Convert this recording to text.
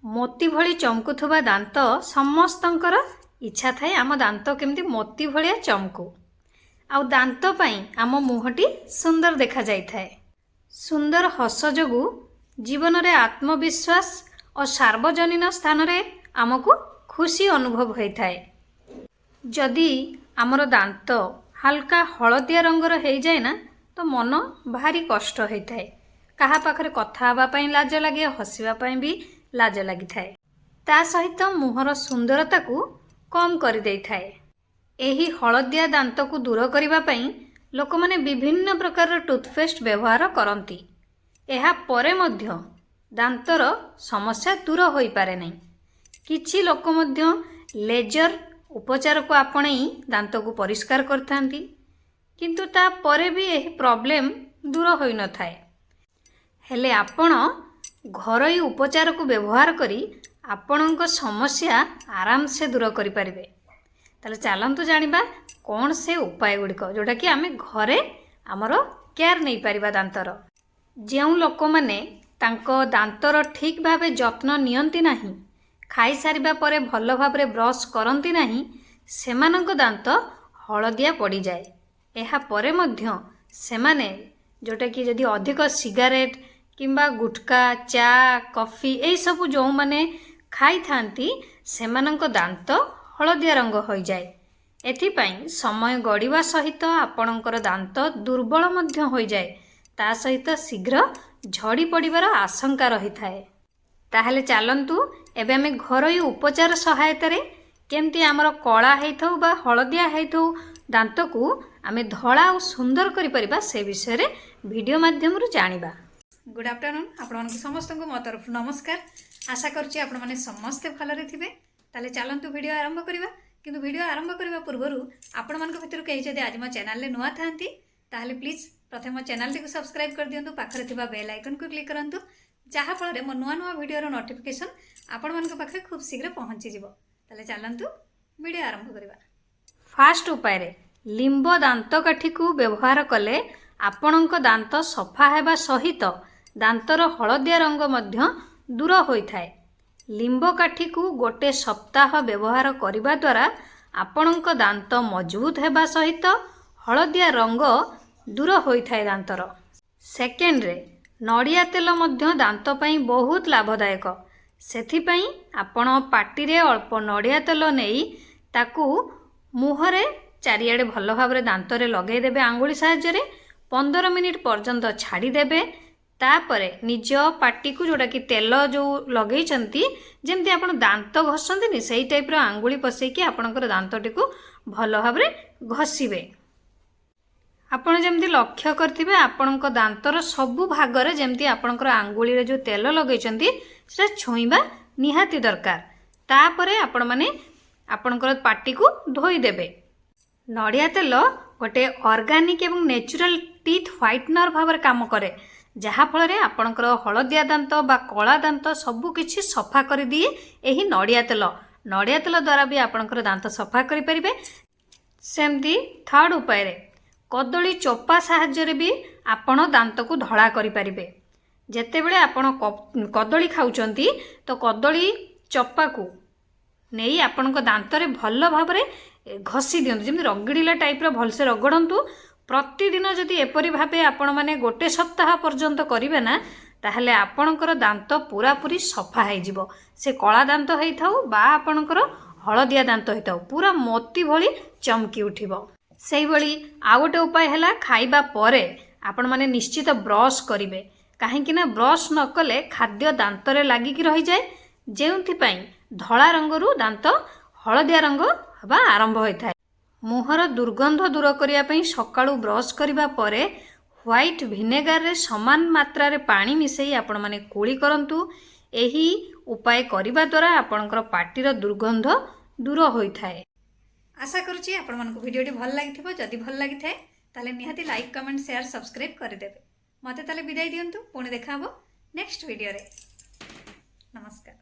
मोती भली चमकुथुबा दांत समस्तंकर इच्छा थाए आम दांत केमती मोती भलिया चमकू। आउ दांत पई आम मुहटी सुंदर देखा जाई थाए। सुंदर हस जोगु जीवन रे आत्मविश्वास और सार्वजनीन स्थान रे आमको खुशी अनुभव होई थाए। जदि आमर दांत हल्का हलदिया रंगर हो जाए ना तो मन भारी कष्ट होता है। कहा पाखरे कथा हवा पई लाज लगे, हसिबा पई भी लाज लगी थाए। ता सहित मुहर सुंदरता को कम कर दे थाए। एही हलदिया दांत को दूर करिबा पई लोक माने विभिन्न प्रकार टूथपेस्ट व्यवहार करती। एहा परे मध्य दांतर समस्या दूर होई पारे नहीं। किछि लोक मध्य लेजर उपचार को आपणई दांत को परिष्कार करथांती, किंतु ता परे भी एही प्रॉब्लम दूर होई न थाए। हेले आपण घरोई उपचार को व्यवहार करी आपणक समस्या आराम से दूर करि परिबे। ताले चलंतु जानिबा कौन से उपाय गुड़िक जोटा कि आमे घरे आमर केयर नहीं पारिबा दांतर। जेउ लोक माने तांको दांतर ठीक भावे जत्न नियंती नाही, खाई सारिबा परे भल भाबरे ब्रश करंती नाही, सेमानक दांत हलदिया पड़ी जाए। एहा परे मध्य सेमाने जोटा कि जदि अधिक सिगारेट किंबा गुटका, चा, कॉफी ए सब जो माने खाई थांती सेमानक दांत हलदिया रंग हो जाए। एथिपाई समय गड़िबा सहित आपणकर दांत दुर्बल मध्य हो जाए। ता सहित शीघ्र झड़ी पड़िबार आशंका रही थाए। ताहले चलंतु एबे आमे घरोई उपचार सहायता रे केमती आमर कला हेथौ बा हलदिया हेथौ दांत को आमे धड़ा और सुंदर करि परिबा से विषय रे वीडियो माध्यम रु जानिबा। गुड आफ्टरनून आपण समस्त को मो तरफ नमस्कार। आशा करछि आपण माने समस्त भलरे थिबे। ताले चलंतु वीडियो आरंभ करिबा। किंतु वीडियो आरंभ करबा पूर्वरु आपण मानक भितर केहि जदि आज मो चैनल ले नुआ थांती ताहले प्लीज प्रथम मो चैनल को सब्सक्राइब कर दियंतु, पाखरे थिबा बेल आइकन को क्लिक करंतु, जहा फल रे मो नुआ नुआ वीडियो रो नोटिफिकेशन आपण मानक पाखरे खूब शीघ्र पहुंची जिवो। ताले चलंतु वीडियो आरंभ करिबा। फास्ट उपाय रे लिंब दांत काठी को व्यवहार कले आपणक दांत सफा हेबा सहित दांतर हलदिया रंग मध्य दूर होई थाए। लिंब काठी को गोटे सप्ताह व्यवहार करिबा द्वारा आपणक दांत मजबूत हेबा सहित हलदिया रंग दूर होई थाए दांतर। सेकेंड रे नड़िया तेल मध्य दांत पई बहुत लाभदायक। सेथिपई आपण पाटी रे अल्प नड़िया तेल नेई ताकू मुहरे चारियाडे भल भाबरे दांत रे लगेई देबे। आंगुली सहायता रे 15 मिनिट पर्यंत छाड़ी देबे। तापरे निज पाटी को जोड़ा कि तेल जो लगे जमती आपण दांत घसंती से टाइप रो आंगुली पसैकी आपणकर दांतटी को भल भाबरे घसीबे। आपण जमती लक्ष्य करथिबे आपणक दांतर सबु भागरे जमती आपणकर आंगुली रे जो तेल लगेचंती सेटा छोइबा निहाती दरकार। तापरे आपण माने आपणकर पाटी को धोई देबे। नड़िया तेल गोटे ऑर्गेनिक एवं नेचुरल टीथ व्हाइटनर भाव काम करे, जहा फल रे आपणकर हलदिया दांत बा कला दांत सबु किछि सफा कर दिए। एही नड़िया तेल द्वारा भी आपणकर दांत सफा करि परिबे। सेमती थर्ड उपाय रे कदली चोपा साहाय्य रे भी आपण दांत को धड़ा करि परिबे। जेतेबेले आपण कदली खाउचंती तो कदली चोपा को नहीं आपणक दांत रे भल भाबरे घसी दियंतु, जेमि रगड़िला टाइप रो भलसे रगड़ंतु। प्रतिदिन जदि एपरि भाबे आपण माने गोटे सप्ताह पर्यंत करिवे ना ताहले आपणकर दांत पूरा पूरी सफा हो जिवो। से कला दांत होई थाउ बा आपणकर हलदिया दांत होई थाउ पूरा मोती भली चमकी उठिबो। सेही भली आ गोटे उपाय हैला खाइबा परे आपण माने निश्चित ब्रश करिवे। काहेकि ना ब्रश न कले खाद्य दांत रे लागि कि रहि जाय, जेउथि पई धला रंगरू दांत हलदिया रंग हवा आरंभ होई थाए। मुहर दुर्गंध दूर करिया पई सकाळू ब्रश करिबा परे व्हाइट विनेगार रे समान मात्रा रे पानी मिसई आपण माने कुली करंतु। एही उपाय करिबा द्वारा आपणकर पाटीर दुर्गंध दूर होई थाए। आशा करूची आपण मानको वीडियोटी भल लागिथिबो। जदि भल लागि थाए ताले निहाती लाइक, कमेंट, शेयर, सब्सक्राइब कर देबे। मते ताले विदाई दियंतु। पुणी देखा हबो नेक्स्ट वीडियो रे। नमस्कार।